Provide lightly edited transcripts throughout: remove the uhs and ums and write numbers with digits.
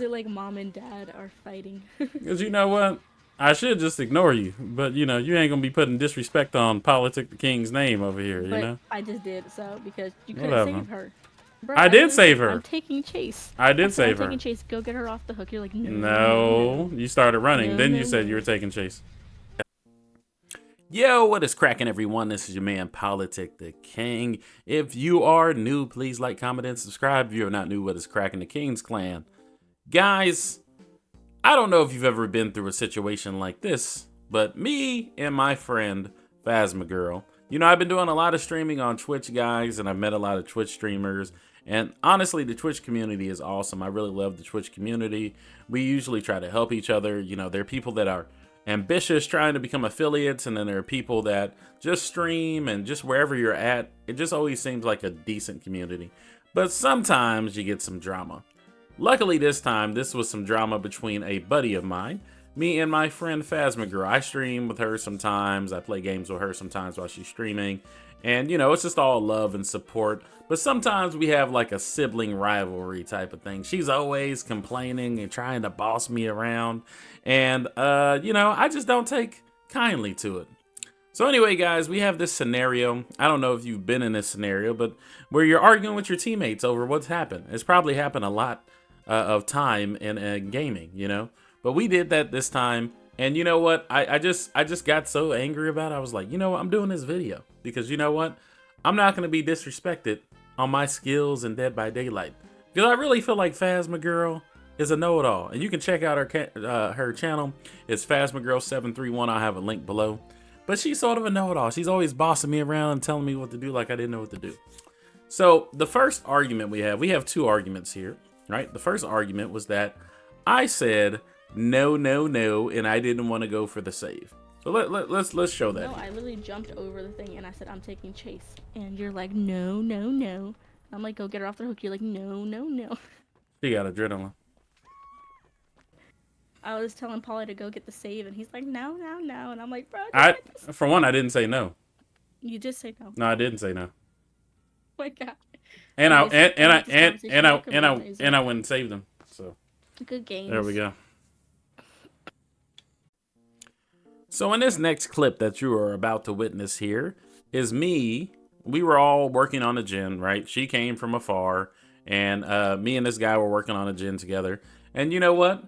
it like mom and dad are fighting? Because you know what? I should just ignore you, but you know, you ain't gonna be putting disrespect on Politic the King's name over here, you But know? I just did so because you couldn't Whatever. save her. Bro, I I did literally save said, I'm her. taking Chase. I I did said, I'm save taking her. Chase. Go get her off the hook. You're like, no, no, no. No, you started running. No, Then you no, said you were no. taking Chase. Yo, what is cracking, everyone? This is your man, Politic the King. If you are new, please like, comment, and subscribe. If you're not new, what is cracking the King's Clan? Guys, I don't know if you've ever been through a situation like this, but me and my friend, Phasma Girl, you know, I've been doing a lot of streaming on Twitch, guys, and I've met a lot of Twitch streamers. And honestly, the Twitch community is awesome. I really love the Twitch community. We usually try to help each other. You know, there are people that are ambitious trying to become affiliates, and then there are people that just stream, and just wherever you're at, it just always seems like a decent community. But sometimes you get some drama. Luckily this time, this was some drama between a buddy of mine, me and my friend Phasma Girl. I stream with her sometimes, I play games with her sometimes while she's streaming, and you know, it's just all love and support. But sometimes we have like a sibling rivalry type of thing. She's always complaining and trying to boss me around, and you know, I just don't take kindly to it. So anyway, guys, we have this scenario. I don't know if you've been in this scenario, but where you're arguing with your teammates over what's happened. It's probably happened a lot of time in gaming, you know. But we did that this time, and you know what? I just got so angry about it. I was like, you know what? I'm doing this video because you know what? I'm not gonna be disrespected on my skills in Dead by Daylight because I really feel like Phasma Girl is a know-it-all, and you can check out her channel. It's Phasma Girl 731. I'll have a link below. But she's sort of a know-it-all. She's always bossing me around and telling me what to do like I didn't know what to do. So the first argument we have two arguments here, right? The first argument was that I said no, no, no, and I didn't want to go for the save. So let's show that No, here. I literally jumped over the thing and I said, I'm taking Chase. And you're like, no, no, no. I'm like, go get her off the hook. You're like, no, no, no. She got adrenaline. I was telling Polly to go get the save, and he's like, no, no, no. And I'm like, bro, just I, get the save. for one, I didn't say no. You just say no. No, I didn't say no. Oh my God. And I Anyways, and we I had this and conversation and I about and I Kaboom and I went and saved them. So Good games. there we go. So in this next clip that you are about to witness here is me. We were all working on a gen, right? She came from afar, and me and this guy were working on a gen together. And you know what?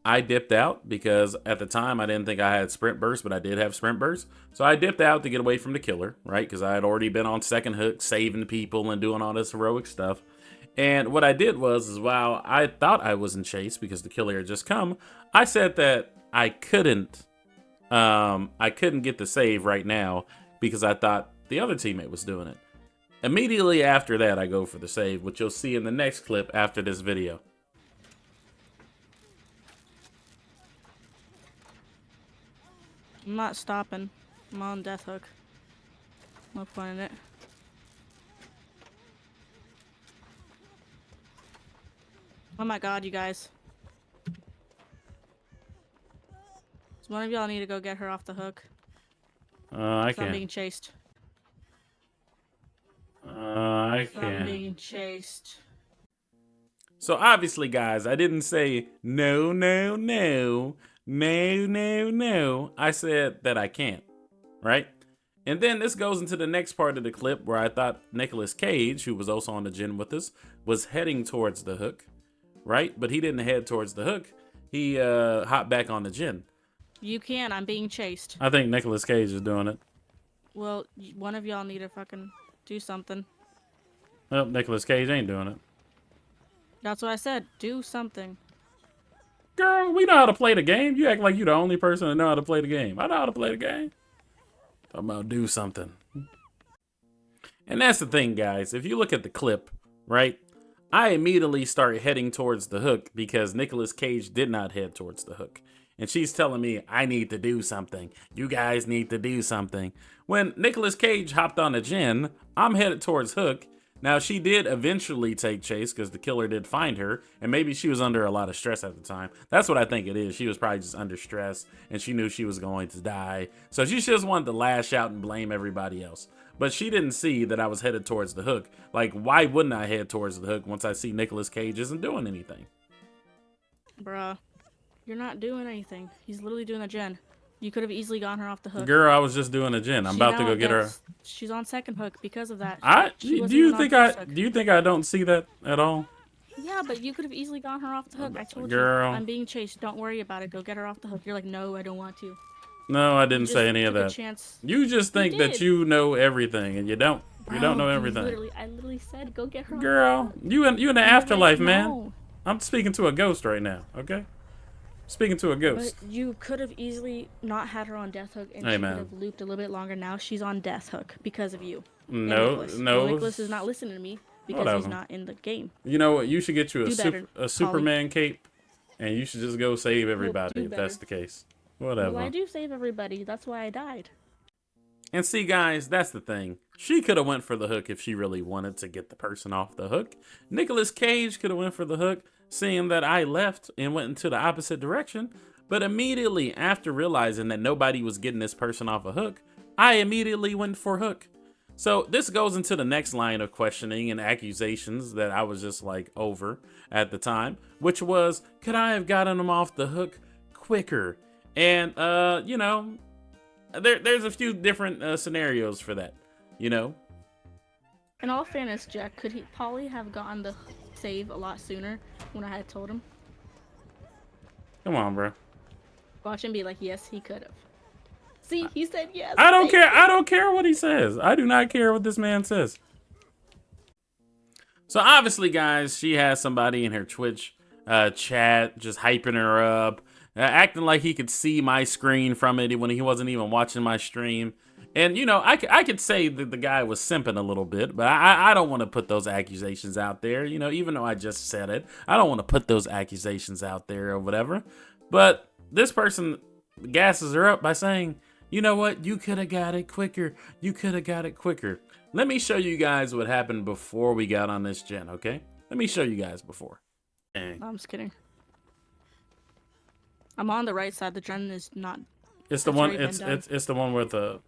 I dipped out because at the time I didn't think I had sprint burst, but I did have sprint burst. So I dipped out to get away from the killer, right? Because I had already been on second hook, saving people and doing all this heroic stuff. And what I did was, is while I thought I was in chase because the killer had just come, I said that I couldn't get the save right now because I thought the other teammate was doing it. Immediately after that, I go for the save, which you'll see in the next clip after this video. I'm not stopping. I'm on death hook. No point in it. Oh my God, you guys. So one of y'all need to go get her off the hook. I I'm can't. being chased. I I'm can't. being chased. So obviously, guys, I didn't say no, no, no, no, no, no. I said that I can't, right? And then this goes into the next part of the clip where I thought Nicolas Cage, who was also on the gen with us, was heading towards the hook, right? But he didn't head towards the hook. He hopped back on the gen. You can. I'm being chased. I think Nicolas Cage is doing it. Well, one of y'all need to fucking do something. Well, Nicolas Cage ain't doing it. That's what I said. Do something. Girl, we know how to play the game. You act like you're the only person that know how to play the game. I know how to play the game. Talking about do something. And that's the thing, guys. If you look at the clip, right? I immediately start heading towards the hook because Nicolas Cage did not head towards the hook. And she's telling me, I need to do something. You guys need to do something. When Nicolas Cage hopped on a gen, I'm headed towards hook. Now, she did eventually take chase because the killer did find her, and maybe she was under a lot of stress at the time. That's what I think it is. She was probably just under stress, and she knew she was going to die. So she just wanted to lash out and blame everybody else. But she didn't see that I was headed towards the hook. Like, why wouldn't I head towards the hook once I see Nicolas Cage isn't doing anything? Bruh, you're not doing anything. He's literally doing a gen. You could have easily gotten her off the hook. Girl, I was just doing a gen. I'm She's about to now go on get her. she's on second hook because of that. I She do wasn't you even on think first hook. I don't see that at all? Yeah, but you could have easily gotten her off the hook. I told Girl. you. I'm being chased. Don't worry about it. Go get her off the hook. You're like, no, I don't want to. No, I You didn't just say any of took a that. chance. You just You think that did. you know everything, and you don't. You don't Bro, know you everything. I literally said, go get her. Girl, you in the And you're afterlife, like, man. no. I'm speaking to a ghost right now. Okay, speaking to a But ghost. you could have easily not had her on death hook, and Hey, she man. could have looped a little bit longer. Now she's on death hook because of you. And No, Nicholas. no. Well, Nicholas is not listening to me because he's Whatever. not in the game. You know what? You should get you Do better, a Superman cape, and you should just go save Nope, everybody do if that's better. the case. Whatever. Well, I do save everybody. That's why I died. And see, guys, that's the thing. She could have went for the hook if she really wanted to get the person off the hook. Nicolas Cage could have went for the hook, seeing that I left and went into the opposite direction. But immediately after realizing that nobody was getting this person off a hook, I immediately went for hook. So this goes into the next line of questioning and accusations that I was just like over at the time, which was, could I have gotten him off the hook quicker? And, you know, there's a few different scenarios for that, you know. In all fairness, Jack, could Polly have gotten the save a lot sooner when I had told him? Come on, bro. Watch him be like, yes, he could have. See, he said yes. I don't care. I don't care what he says. I do not care what this man says. So obviously, guys, she has somebody in her Twitch chat just hyping her up, acting like he could see my screen from it when he wasn't even watching my stream. And, you know, I could say that the guy was simping a little bit, but I don't want to put those accusations out there, you know, even though I just said it. I don't want to put those accusations out there or whatever. But this person gasses her up by saying, you know what, you could have got it quicker. You could have got it quicker. Let me show you guys what happened before we got on this gen, okay? Let me show you guys before. Dang. No, I'm just kidding. I'm on the right side. The gen is not. It's the It's one. already been done. It's the one with the.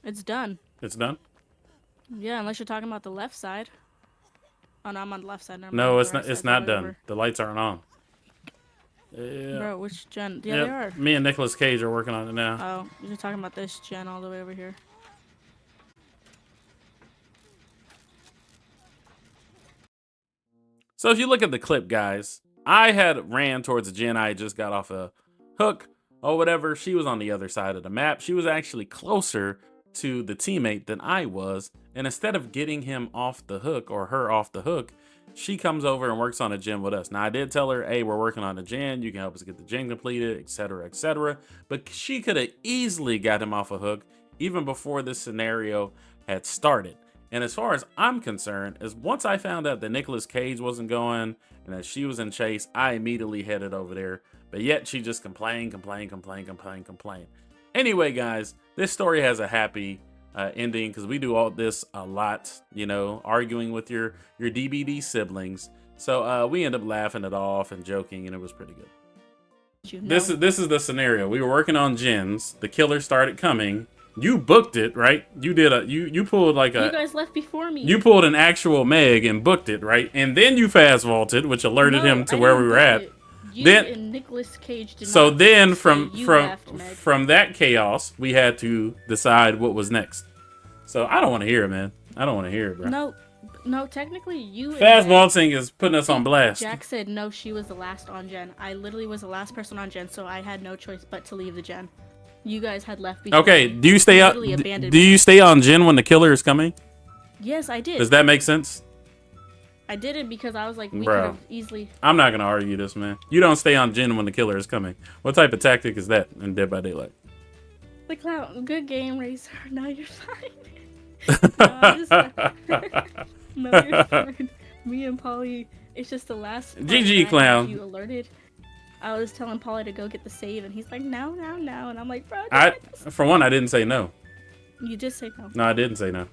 It's done. It's done. Yeah, unless you're talking about the left side. Oh no, I'm on the left side. Never No, mind, it's the not. right It's side's not all the way done. over. The lights aren't on. Yeah. Bro, which gen? Yeah, Yep. they are. Me and Nicolas Cage are working on it now. Oh, you're talking about this gen all the way over here. So if you look at the clip, guys, I had ran towards a gen. I just got off a hook or whatever. She was on the other side of the map. She was actually closer to the teammate than I was. And instead of getting him off the hook or her off the hook, she comes over and works on a gen with us. Now, I did tell her, hey, we're working on a gen. You can help us get the gen completed, etc., etc. But she could have easily got him off a hook even before this scenario had started. And as far as I'm concerned, is once I found out that Nicolas Cage wasn't going and that she was in chase, I immediately headed over there. But yet she just complained. Anyway, guys, this story has a happy ending because we do all this a lot, you know, arguing with your DBD siblings. So we end up laughing it off and joking, and it was pretty good. You know. This is the scenario. We were working on gens. The killer started coming. You booked it, right? You did you pulled like You guys left before me. you pulled an actual Meg and booked it, right? And then you fast vaulted, which alerted him to where we were at. You Then- and Nicolas Cage did So not then say from you left, Meg. from that chaos, we had to decide what was next. So I don't want to hear it, man. I don't want to hear it, bro. No, technically you and Fast Meg- vaulting is putting us on blast. Jack said no, she was the last on gen. I literally was the last person on gen, so I had no choice but to leave the gen. You guys had left before. Okay, me. do you stay You out? literally abandoned Do me. you stay on gen when the killer is coming? Yes, I did. Does that make sense? I did it because I was like, we Bro. could have easily. I'm not gonna argue this, man. You don't stay on gen when the killer is coming. What type of tactic is that in Dead by Daylight? The clown, good game, Razor. Now you're fine. No, you're fine. Me and Polly, it's just the last. part GG, when I had clown. You alerted. I was telling Polly to go get the save, and he's like, no, and I'm like, bro. For one, I didn't say no. You just say no. No, I didn't say no. Oh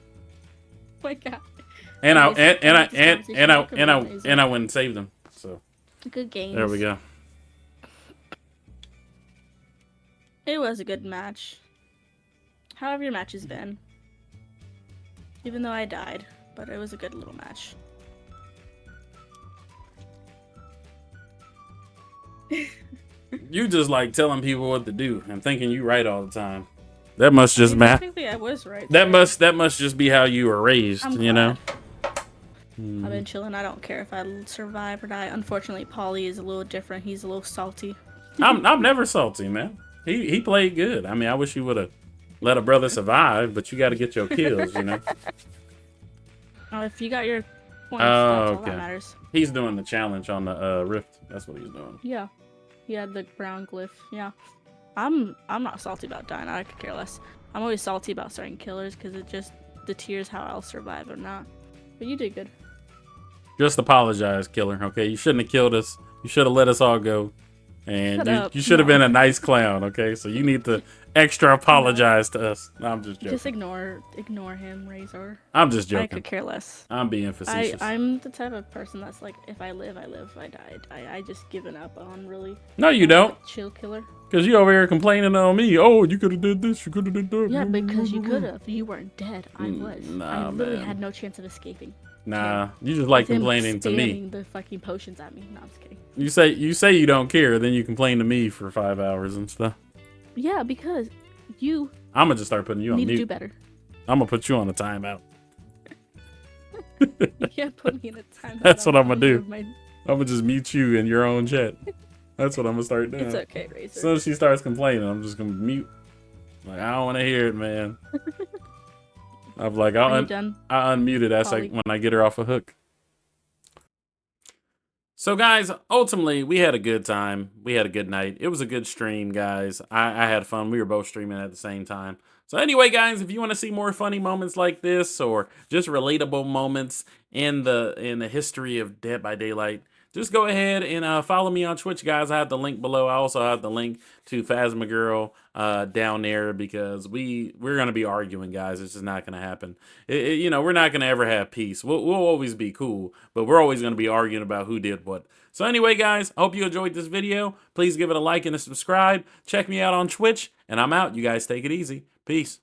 my God. And I Anyways, and I this conversation and could be amazing. I went and saved them. So Good games. there we go. It was a good match. How have your matches been? Even though I died, but it was a good little match. You just like telling people what to do and thinking you right all the time. That must just Technically, I was right. that must just be how you were raised, I'm you know. I've been chilling. I don't care if I survive or die. Unfortunately, Paulie is a little different. He's a little salty. I'm never salty, man. He played good. I mean, I wish he would have let a brother survive, but you got to get your kills, you know. If you got your points, Oh, that's all okay. that matters. He's doing the challenge on the rift. That's what he's doing. Yeah, he had the brown glyph. Yeah, I'm not salty about dying. I could care less. I'm always salty about starting killers because it just deters how I'll survive or not. But you did good. Just apologize, killer. Okay, you shouldn't have killed us. You should have let us all go, and you should have been a nice clown. Okay, so you need to extra apologize to us. No, I'm just joking. Just ignore him, Razor. I'm just joking. I could care less. I'm being facetious. I'm the type of person that's like, if I live, I live. If I died, I just given up on really. No, you don't. Chill killer. Because you over here complaining on me. Oh, you could have did this. You could have did that. Yeah, because you could have. You weren't dead. I was. Nah, I literally man. had no chance of escaping. Nah, you just like complaining to me. The fucking potions at me. No, I'm just kidding. You say you don't care, then you complain to me for 5 hours and stuff. Yeah, because you. I'm gonna just start putting you on need mute. to do better. I'm gonna put you on a timeout. You can't put me in a timeout. That's what I'm gonna do. I'm gonna just mute you in your own chat. That's what I'm gonna start doing. It's okay, Razor. As soon as she starts complaining, I'm just gonna mute. Like, I don't want to hear it, man. I'm like, I unmuted as when I get her off a hook. So, guys, ultimately, we had a good time. We had a good night. It was a good stream, guys. I had fun. We were both streaming at the same time. So anyway, guys, if you want to see more funny moments like this or just relatable moments in the history of Dead by Daylight, just go ahead and follow me on Twitch, guys. I have the link below. I also have the link to Phasma Girl down there because we're gonna be arguing, guys. It's just not gonna happen. You know, we're not gonna ever have peace. We'll always be cool, but we're always gonna be arguing about who did what. So anyway, guys, I hope you enjoyed this video. Please give it a like and a subscribe. Check me out on Twitch, and I'm out. You guys take it easy. Peace.